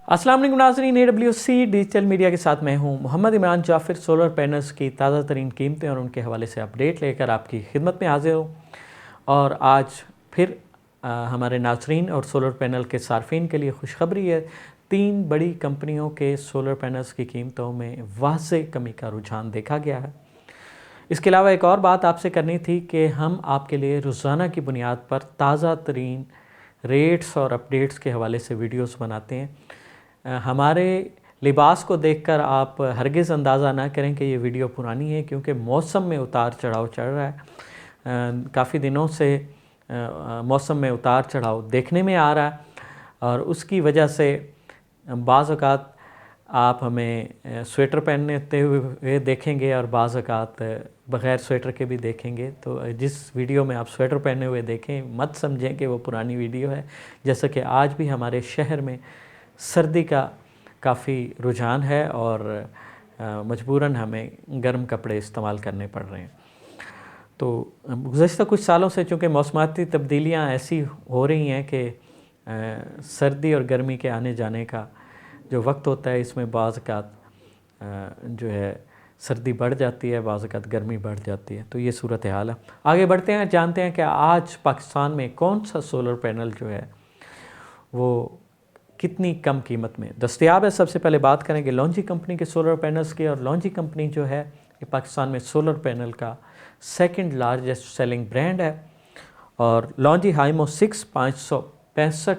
अस्सलाम वालेकुम नाज़रीन, AWC डिजिटल मीडिया के साथ मैं हूं मोहम्मद इमरान जाफ़िर। सोलर पैनल्स की ताज़ा तरीन कीमतें और उनके हवाले से अपडेट लेकर आपकी खिदमत में हाजिर हूं। और आज फिर हमारे नाज़रीन और सोलर पैनल के सार्फिन के लिए खुशखबरी है। 3 बड़ी कंपनियों के सोलर पैनल्स की कीमतों में वाज़ेह कमी का रुझान देखा गया है। इसके अलावा एक और बात आपसे करनी थी कि हम आपके लिए रोज़ाना की बुनियाद पर ताज़ा तरीन रेट्स और अपडेट्स के हवाले से वीडियोस बनाते हैं। हमारे लिबास को देखकर आप हरगिज़ अंदाज़ा ना करें कि ये वीडियो पुरानी है, क्योंकि मौसम में उतार चढ़ाव चढ़ रहा है। काफ़ी दिनों से मौसम में उतार चढ़ाव देखने में आ रहा है और उसकी वजह से बाज़ औक़ात आप हमें स्वेटर पहनते हुए देखेंगे और बाज़ औक़ात बग़ैर स्वेटर के भी देखेंगे। तो जिस वीडियो में आप स्वेटर पहने हुए देखें, मत समझें कि वो पुरानी वीडियो है। जैसा कि आज भी हमारे शहर में सर्दी का काफ़ी रुझान है और मजबूरन हमें गर्म कपड़े इस्तेमाल करने पड़ रहे हैं। तो गुज़श्ता कुछ सालों से चूँकि मौसमाती तब्दीलियाँ ऐसी हो रही हैं कि सर्दी और गर्मी के आने जाने का जो वक्त होता है, इसमें बाज़ औक़ात जो है सर्दी बढ़ जाती है, बाज़ औक़ात गर्मी बढ़ जाती है। तो ये सूरत हाल है। आगे बढ़ते हैं, जानते हैं कि आज पाकिस्तान में कौन सा सोलर पैनल जो है वो कितनी कम कीमत में दस्तयाब है। सबसे पहले बात करेंगे लॉन्जी कंपनी के सोलर पैनल्स की। और लॉन्जी कंपनी जो है ये पाकिस्तान में सोलर पैनल का सेकंड लार्जेस्ट सेलिंग ब्रांड है। और लॉन्जी हाइमो 6 565,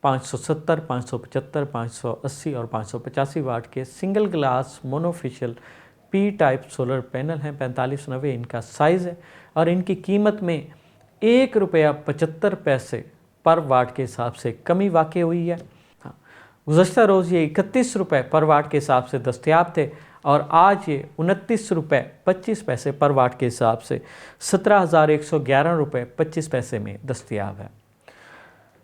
570, 575, 580 और 585 वाट के single glass monofacial P type solar panel हैं। 4590 इनका साइज़ है और इनकी कीमत में ₹1.75 पर वाट के हिसाब से कमी वाक़ई हुई है। गुज़श्ता रोज़ ये ₹31 पर वाट के हिसाब से दस्तयाब थे और आज ये ₹29.25 पर वाट के हिसाब से ₹17,111.25 में दस्तयाब है।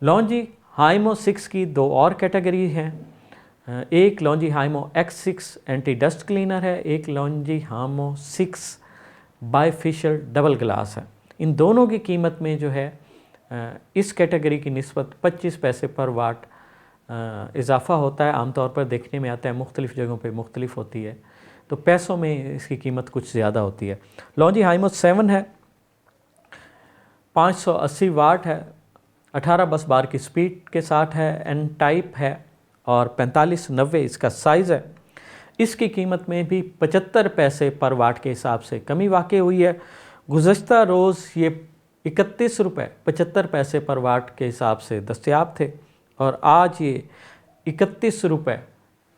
लॉन्जी हाइमो 6 की 2 और कैटेगरी हैं। एक Longi Himo X6 anti dust cleaner है, एक Longi Himo 6 bifacial double glass है। इन दोनों की कीमत में जो है इस कैटेगरी की निस्बत 25 पैसे पर वाट इजाफ़ा होता है। आमतौर पर देखने में आता है, मुख्तलिफ़ जगहों पे मुख्तलिफ होती है, तो पैसों में इसकी कीमत कुछ ज़्यादा होती है। लॉन्जी हाइमो 7 है, 580 वाट है, 18 बस बार की स्पीड के साथ है, एन टाइप है और 4590 इसका साइज़ है। इसकी कीमत में भी 75 पैसे पर वाट के हिसाब से कमी वाक़ई हुई है। गुज़श्ता रोज़ ये ₹31.75 पर वाट के हिसाब से दस्तयाब थे और आज ये ₹31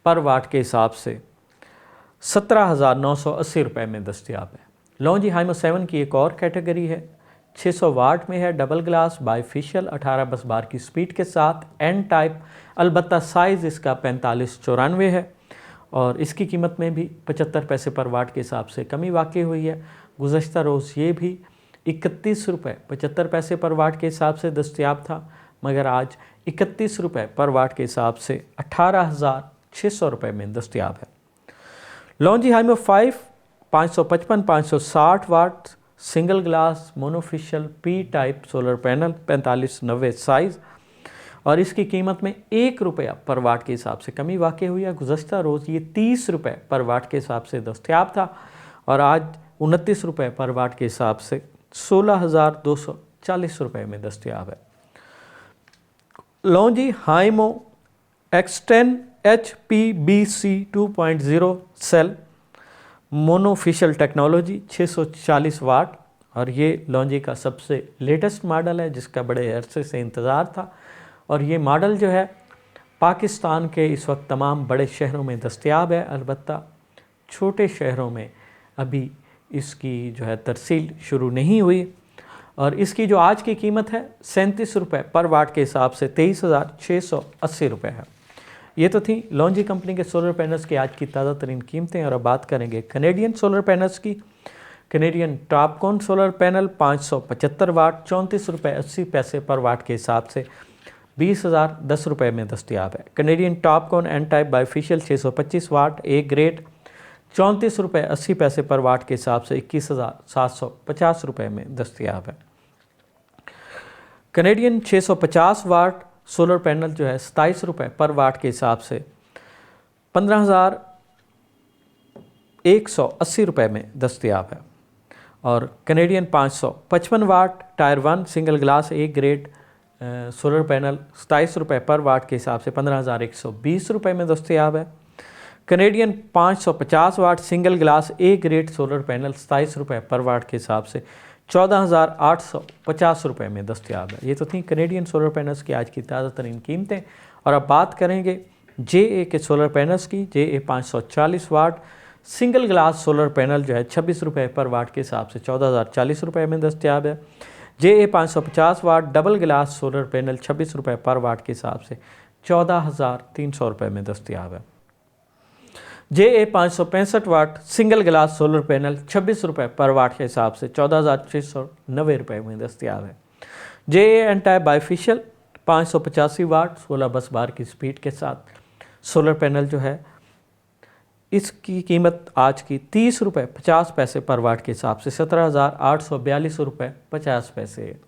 पर वाट के हिसाब से ₹17,980 में दस्तयाब है। लॉन्जी हाइमो 7 की एक और कैटेगरी है, 600 वाट में है, डबल ग्लास बाईफिशियल, 18 बस बार की स्पीड के साथ, एन टाइप, अलबत्ता साइज़ इसका 4594 है और इसकी कीमत में भी 75 पैसे पर वाट के हिसाब से कमी वाक़ई हुई है। गुज़श्ता रोज़ ये भी ₹31.75 पर वाट के हिसाब से दस्तयाब था, मगर आज ₹31 पर वाट के हिसाब से ₹18,600 में दस्तयाब है। Longi Himo 5 555, 560 watt single glass monofacial P type solar panel, 4590 size और इसकी कीमत में ₹1 पर वाट के हिसाब से कमी वाक़ई हुई है। गुज़श्ता रोज़ ये ₹30 पर वाट के हिसाब से दस्तयाब था और आज ₹29 पर वाट के हिसाब से ₹16,240 में दस्तयाब है। Longi Himo X10 HPBC 2.0 cell monofacial technology, 640 watt और ये लॉन्जी का सबसे लेटेस्ट मॉडल है जिसका बड़े अरसे से इंतज़ार था। और ये मॉडल जो है पाकिस्तान के इस वक्त तमाम बड़े शहरों में दस्तयाब है, अलबत्ता छोटे शहरों में अभी इसकी जो है तरसील शुरू नहीं हुई। और इसकी जो आज की कीमत है ₹37 पर वाट के हिसाब से ₹23,680 है। ये तो थी लॉन्जी कंपनी के सोलर पैनल्स की आज की ताज़ा तरीन कीमतें। और अब बात करेंगे कनेडियन सोलर पैनल्स की। कनेडियन टॉपकॉन सोलर पैनल 575 वाट, ₹34.80 पर वाट के हिसाब से ₹20,010 में दस्तयाब है। Canadian TOPCon N type bifacial 625 watt A grade, ₹34.80 पर वाट के हिसाब से ₹21,750 में दस्तयाब है। कनेडियन 650 वाट सोलर पैनल जो है 27 रुपये पर वाट के हिसाब से 15,180 रुपये में दस्तयाब है। और Canadian 555 watt tier 1 single glass A grade solar panel 27 रुपये पर वाट के हिसाब से 15,120 रुपये में दस्तयाब है। Canadian 550 watt single glass A grade solar panel 27 रुपये पर वाट के हिसाब से 14,850 रुपये में दस्तयाब है। ये तो थी कैनेडियन सोलर पैनल्स की आज की ताज़ा तरीन कीमतें। और अब बात करेंगे JA के सोलर पैनल्स की। JA 540 watt single glass solar panel जो है 26 रुपये पर वाट के हिसाब से 14,040 रुपये में दस्तयाब है। JA 550 वाट डबल ग्लास सोलर पैनल 26 रुपये पर वाट के हिसाब से 14,300 रुपये में दस्तयाब है। JA 565 watt single glass solar panel 26 रुपये पर वाट के हिसाब से 14,690 रुपये में दस्तयाब है। JA एंटाई बाइफिशियल 585 वाट 16 बस बार की स्पीड के साथ सोलर पैनल जो है इसकी कीमत आज की 30 रुपये 50 पैसे पर वाट के हिसाब से 17,842 रुपये 50 पैसे है।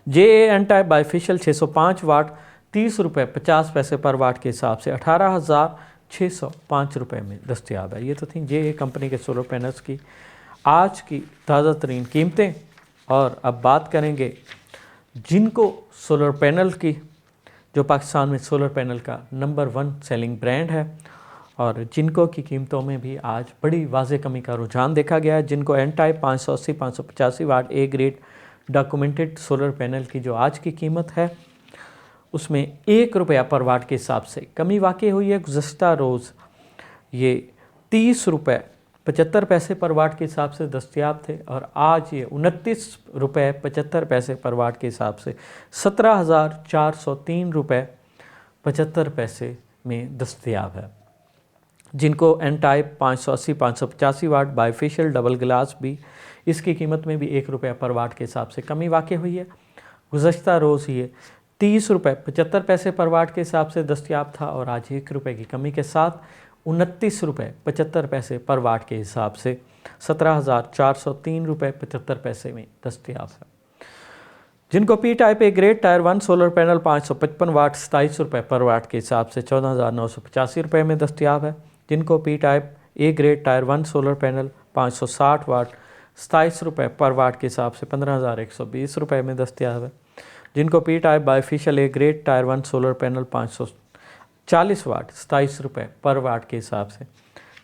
JA एंटाई बाइफिशियल 605 वाट 30 रुपये 50 पैसे पर वाट के हिसाब से 18,605 रुपये में दस्तयाब है। ये तो थी JA कंपनी के सोलर पैनल्स की आज की ताज़ा तरीन कीमतें। और अब बात करेंगे जिनको सोलर पैनल की जो पाकिस्तान में सोलर पैनल का नंबर 1 सेलिंग ब्रांड है और जिनको की कीमतों में भी आज बड़ी वाज़ेह कमी का रुझान देखा गया है। जिनको एंटाई 580 585 watt A grade documented solar panel की जो आज की कीमत है उसमें 1 रुपया पर वाट के हिसाब से कमी वाक़ई हुई है। गुज़श्ता रोज़ ये 30 रुपये 75 पैसे पर वाट के हिसाब से दस्तयाब थे और आज ये 29 रुपये 75 पैसे पर वाट के हिसाब से 17,403 रुपये 75 पैसे में दस्तयाब है। जिनको एंटाई 580 585 वाट बाइफेशियल डबल ग्लास भी इसकी कीमत में भी 1 रुपया पर वाट के हिसाब से कमी वाक़ई हुई है। गुज़श्ता रोज़ ये 30 रुपये 75 पैसे पर वाट के हिसाब से दस्तयाब था और आज 1 रुपये की कमी के साथ 29 रुपये 75 पैसे पर वाट के हिसाब से 17,403 रुपये 75 पैसे में दस्तयाब है। जिनको P type A grade tyre 1 solar panel 555 वाट 27 रुपये पर वाट के हिसाब से 14,985 रुपये में दस्तयाब है। जिनको P type A grade tyre 1 solar panel 560 वाट 27 रुपये पर वाट के हिसाब से 15,120 रुपये में दस्तयाब है। जिनको P type bifacial A grade tyre 1 solar panel 540 वाट 27 रुपये पर वाट के हिसाब से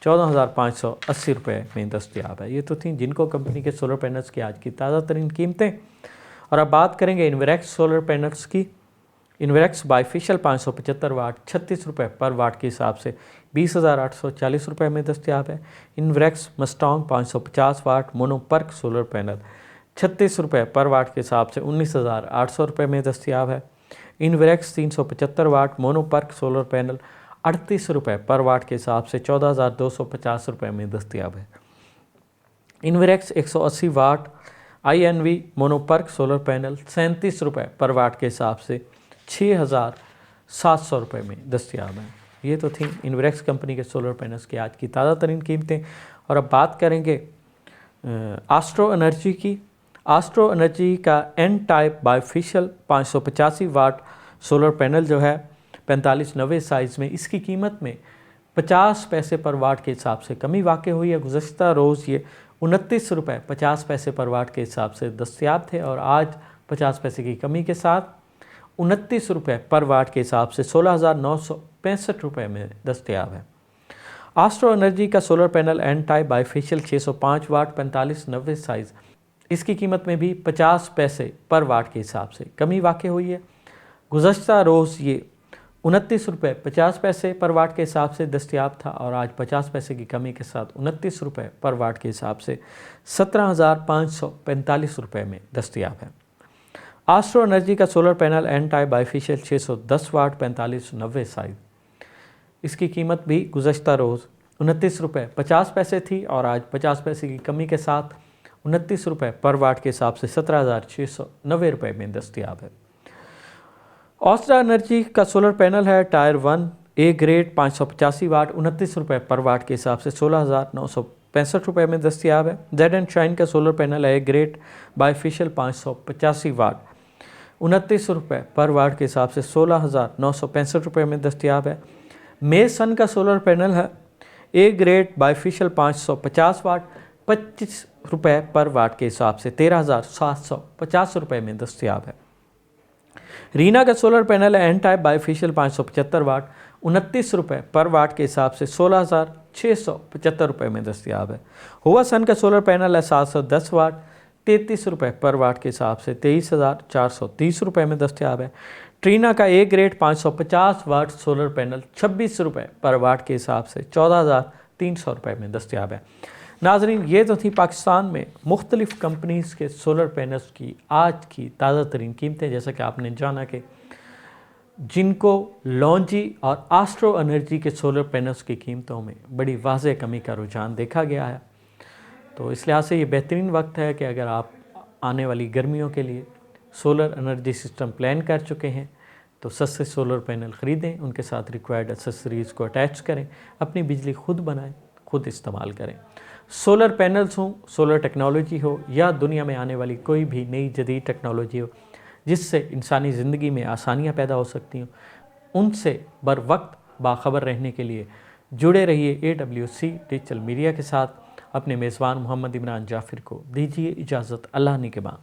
14,580 रुपये में दस्तयाब है। ये तो थी जिनको कंपनी के सोलर पैनल्स की आज की ताज़ा तरीन कीमतें। और अब बात करेंगे इन्वेरेक्स सोलर पैनल्स की। इन्वेरेक्स बाइफिशियल 575 वाट 36 रुपये पर वाट के हिसाब से 20,840 रुपये में दस्तयाब है। इन्वेरेक्स मस्टॉन्ग 550 वाट मोनोपर्क सोलर पैनल 36 रुपये पर वाट के हिसाब से 19,800 रुपये में दस्तयाब है। इन्वेरेक्स 375 वाट मोनोपर्क सोलर पैनल 38 रुपये पर वाट के हिसाब से 14,250 रुपये में दस्तयाब है। इन्वेरेक्स 180 वाट INV मोनोपर्क सोलर पैनल 37 रुपये पर वाट के हिसाब से 6,700 रुपये में दस्तयाब है। ये तो थी इन्वेरेक्स कंपनी के सोलर पैनल्स की आज की ताज़ा तरीन कीमतें। और अब बात करेंगे एस्ट्रो एनर्जी की। एस्ट्रो एनर्जी का N type bifacial 585 watt solar panel जो है 4590 साइज़ में इसकी कीमत में 50 पैसे पर वाट के हिसाब से कमी वाक़ई हुई है। गुज़श्ता रोज़ ये 29 रुपये 50 पैसे पर वाट के हिसाब से दस्तयाब थे और आज 50 पैसे की कमी के साथ 29 रुपये पर वाट के हिसाब से 16,965 रुपये में दस्तयाब है। एस्ट्रो एनर्जी का solar panel N type bifacial 605 watt 4590 size इसकी कीमत में भी 50 पैसे पर वाट के हिसाब से कमी वाक़ई हुई है। गुज़श्ता रोज़ ये 29 रुपये 50 पैसे पर वाट के हिसाब से दस्तयाब था और आज 50 पैसे की कमी के साथ 29 रुपये पर वाट के हिसाब से 17,545 रुपये में दस्तयाब है। एस्ट्रो एनर्जी का solar panel N type bifacial 610 watt 4590 size इसकी कीमत भी गुज़श्ता रोज़ 29 रुपये 50 पैसे थी और आज 50 पैसे की कमी के साथ 29 रुपये पर वाट के हिसाब से 17,690 रुपये में दस्तयाब है। ऑस्ट्रा एनर्जी का सोलर पैनल है टायर 1 ए ग्रेड 585 वाट 29 रुपये पर वाट के हिसाब से 16,965 रुपये में दस्तयाब है। जेड एंड शाइन का सोलर पैनल है ए ग्रेड बाइफिशियल 585 वाट ₹29 पर वाट के हिसाब से 16,965 रुपये में दस्तियाब है। मेस सन का सोलर पैनल है ए ग्रेड बाईफिशियल 550 वाट ₹25 पर वाट के हिसाब से 13,750 रुपये में दस्तियाब है। रीना का सोलर पैनल है एन टाइप बाईफिशियल 575 वाट ₹29 पर वाट के हिसाब से 16,675 रुपये में दस्तियाब है। हुआ सन का सोलर पैनल है 710 वाट ₹33 पर वाट के हिसाब से 23,430 रुपये में दस्तियाब है। ट्रीना का A grade 550 watt solar panel ₹26 पर वाट के हिसाब से 14,300 रुपये में दस्तियाब है। नाजरीन, ये तो थी पाकिस्तान में मुख्तलिफ़ कंपनीज़ के सोलर पैनल्स की आज की ताज़ा तरीन कीमतें। जैसा कि आपने जाना कि जिनको लॉन्जी और आस्ट्रो एनर्जी के सोलर पैनल्स की कीमतों में बड़ी वाज़ेह कमी का रुझान देखा गया है, तो इस लिहाज से ये बेहतरीन वक्त है कि अगर आप आने वाली गर्मियों के लिए सोलर एनर्जी सिस्टम प्लान कर चुके हैं तो सस्ते सोलर पैनल ख़रीदें, उनके साथ रिक्वायर्ड एक्सेसरीज़ को अटैच करें, अपनी बिजली खुद बनाएं, खुद इस्तेमाल करें। सोलर पैनल्स हों, सोलर टेक्नोलॉजी हो या दुनिया में आने वाली कोई भी नई जदीद टेक्नोलॉजी हो जिससे इंसानी ज़िंदगी में आसानियाँ पैदा हो सकती हों, उनसे बर वक्त बाखबर रहने के लिए जुड़े रहिए AWC डिजिटल मीडिया के साथ। अपने मेज़बान मोहम्मद इमरान जाफ़िर को दीजिए इजाज़त। अल्लाह निगहबान।